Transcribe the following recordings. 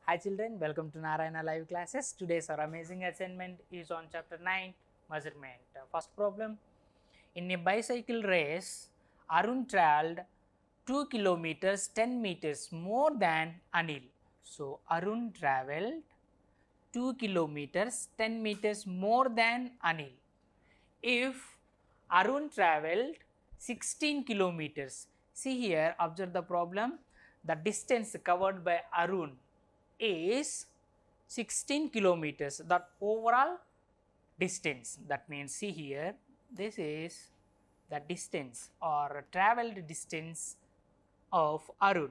Hi children, welcome to Narayana live classes. Today's our amazing assignment is on chapter 9 measurement. First problem, in a bicycle race, Arun traveled 2 kilometers 10 meters more than Anil. So Arun traveled 2 kilometers 10 meters more than Anil. If Arun traveled 16 kilometers, see here, observe the problem, the distance covered by Arun is 16 kilometers, that overall distance. That means, see here, this is the distance or traveled distance of Arun.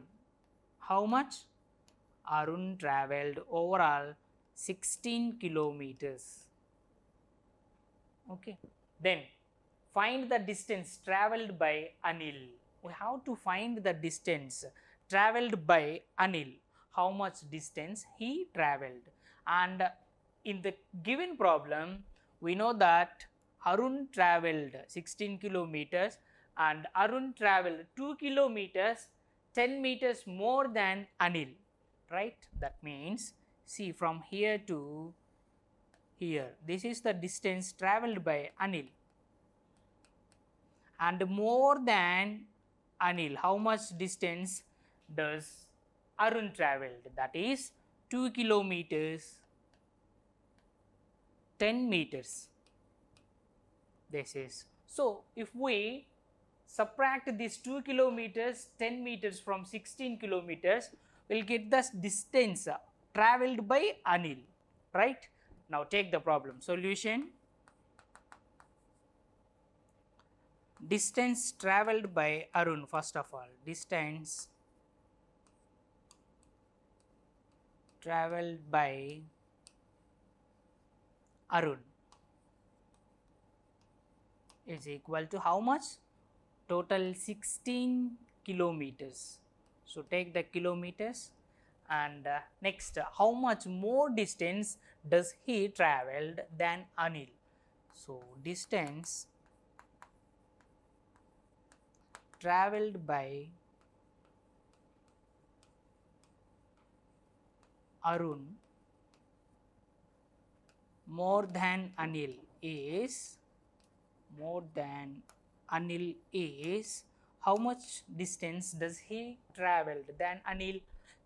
How much? Arun traveled overall 16 kilometers. Okay. Then find the distance traveled by Anil. We have to find the distance traveled by Anil. How much distance he traveled. And in the given problem, we know that Arun traveled 16 kilometers and Arun traveled 2 kilometers 10 meters more than Anil, right? That means, see, from here to here, this is the distance traveled by Anil, and more than Anil, how much distance does Arun traveled? That is 2 kilometers 10 meters. This is, so if we subtract this 2 kilometers 10 meters from 16 kilometers, we will get the distance traveled by Anil, right? Now take the problem. Solution: distance traveled by Arun. First of all, distance traveled by Arun is equal to how much? Total 16 kilometers. So take the kilometers, and next, how much more distance does he traveled than Anil? So distance traveled by Arun more than Anil is how much distance does he traveled than Anil?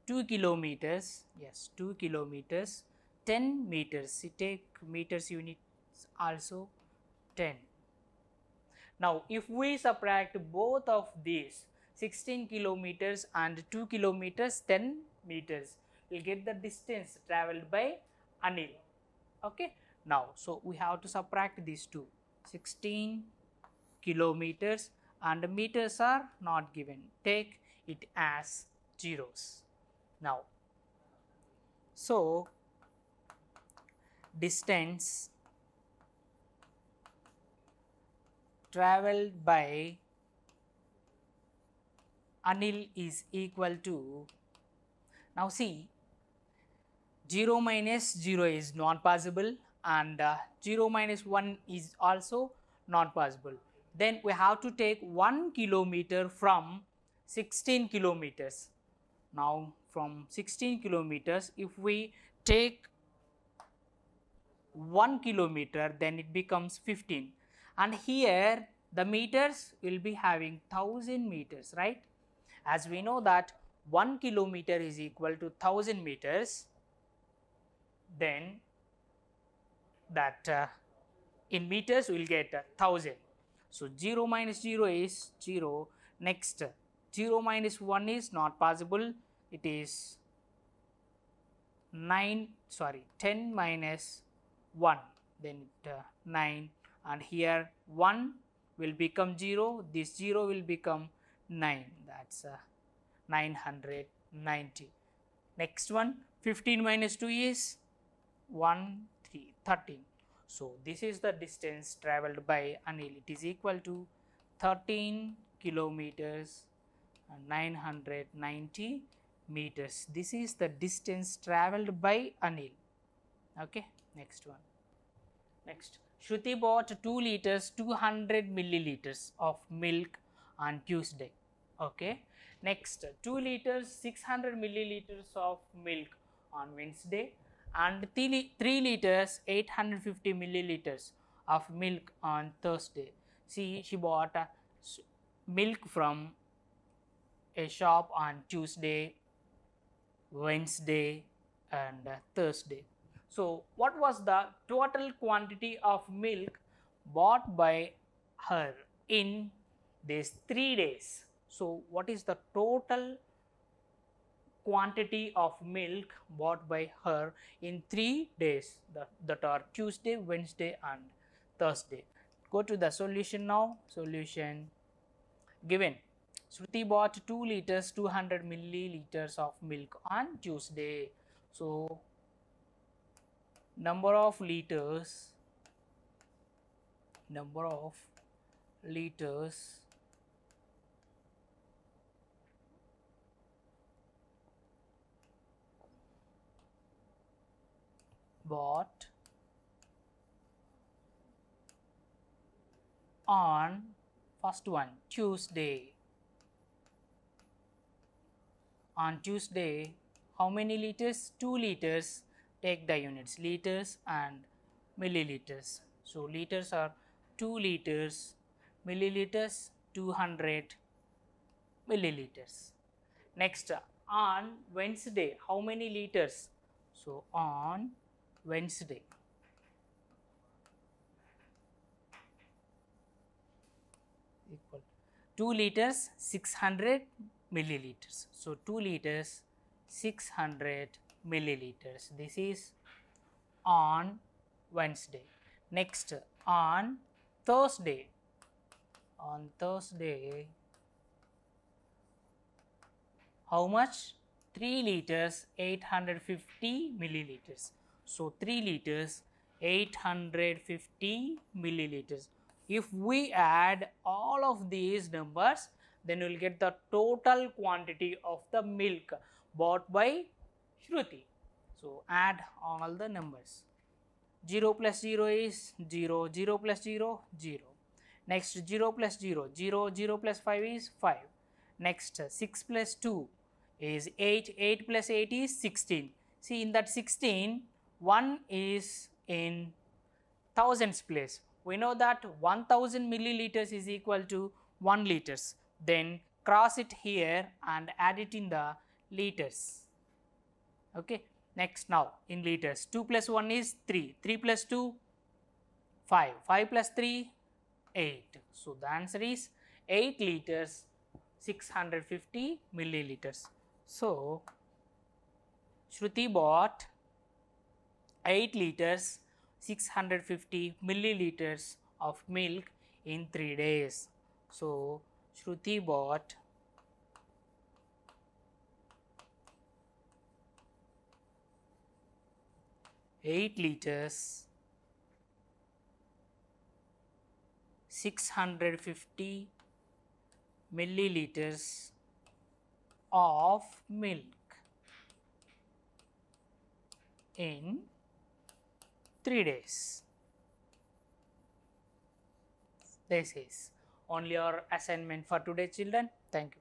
2 kilometers, yes, 2 kilometers 10 meters. You take meters units also 10. Now if we subtract both of these, 16 kilometers and 2 kilometers 10 meters, we will get the distance traveled by Anil. Okay. Now, so we have to subtract these two, 16 kilometers and meters are not given, take it as zeros. Now, so distance traveled by Anil is equal to, now see, 0 minus 0 is not possible, and 0 minus 1 is also not possible. Then we have to take 1 kilometer from 16 kilometers. Now from 16 kilometers, if we take 1 kilometer, then it becomes 15, and here the meters will be having 1000 meters, right? As we know that 1 kilometer is equal to 1000 meters, then that in meters we will get 1000. So 0 minus 0 is 0. Next, 0 minus 1 is not possible, it is 10 minus 1, then 9, and here 1 will become 0, this 0 will become 9, that is 990. Next one, 15 minus 2 is 13. So this is the distance traveled by Anil. It is equal to 13 kilometers and 990 meters. This is the distance traveled by Anil. Okay, next one. Next, Shruti bought 2 liters 200 milliliters of milk on Tuesday. Okay. Next, 2 liters 600 milliliters of milk on Wednesday, and 3 liters 850 milliliters of milk on Thursday. See, she bought milk from a shop on Tuesday, Wednesday and Thursday. So, what was the total quantity of milk bought by her in these 3 days? So, what is the total quantity of milk bought by her in 3 days, that are Tuesday, Wednesday and Thursday? Go to the solution now. Solution given. Shruti bought 2 liters 200 milliliters of milk on Tuesday. So, number of liters bought on first one Tuesday. On Tuesday, how many liters? 2 liters. Take the units, liters and milliliters. So, liters are 2 liters, milliliters 200 milliliters. Next, on Wednesday, how many liters? So, on Wednesday, equal 2 liters 600 milliliters. So, 2 liters 600 milliliters. This is on Wednesday. Next, on Thursday, how much? 3 liters 850 milliliters. So, 3 liters 850 milliliters. If we add all of these numbers, then we will get the total quantity of the milk bought by Shruti. So, add all the numbers. 0 plus 0 is 0, 0 plus 0, 0. Next, 0 plus 0, 0, 0 plus 5 is 5. Next, 6 plus 2 is 8, 8 plus 8 is 16. See, in that 16, 1 is in thousands place. We know that 1000 milliliters is equal to 1 liters. Then cross it here and add it in the liters. Okay. Next, now in liters, 2 plus 1 is 3, 3 plus 2, 5, 5 plus 3, 8. So, the answer is 8 liters 650 milliliters. So, Shruti bought 8 liters 650 milliliters of milk in 3 days. So, Shruti bought 8 liters 650 milliliters of milk in 3 days. This is only your assignment for today, children. Thank you.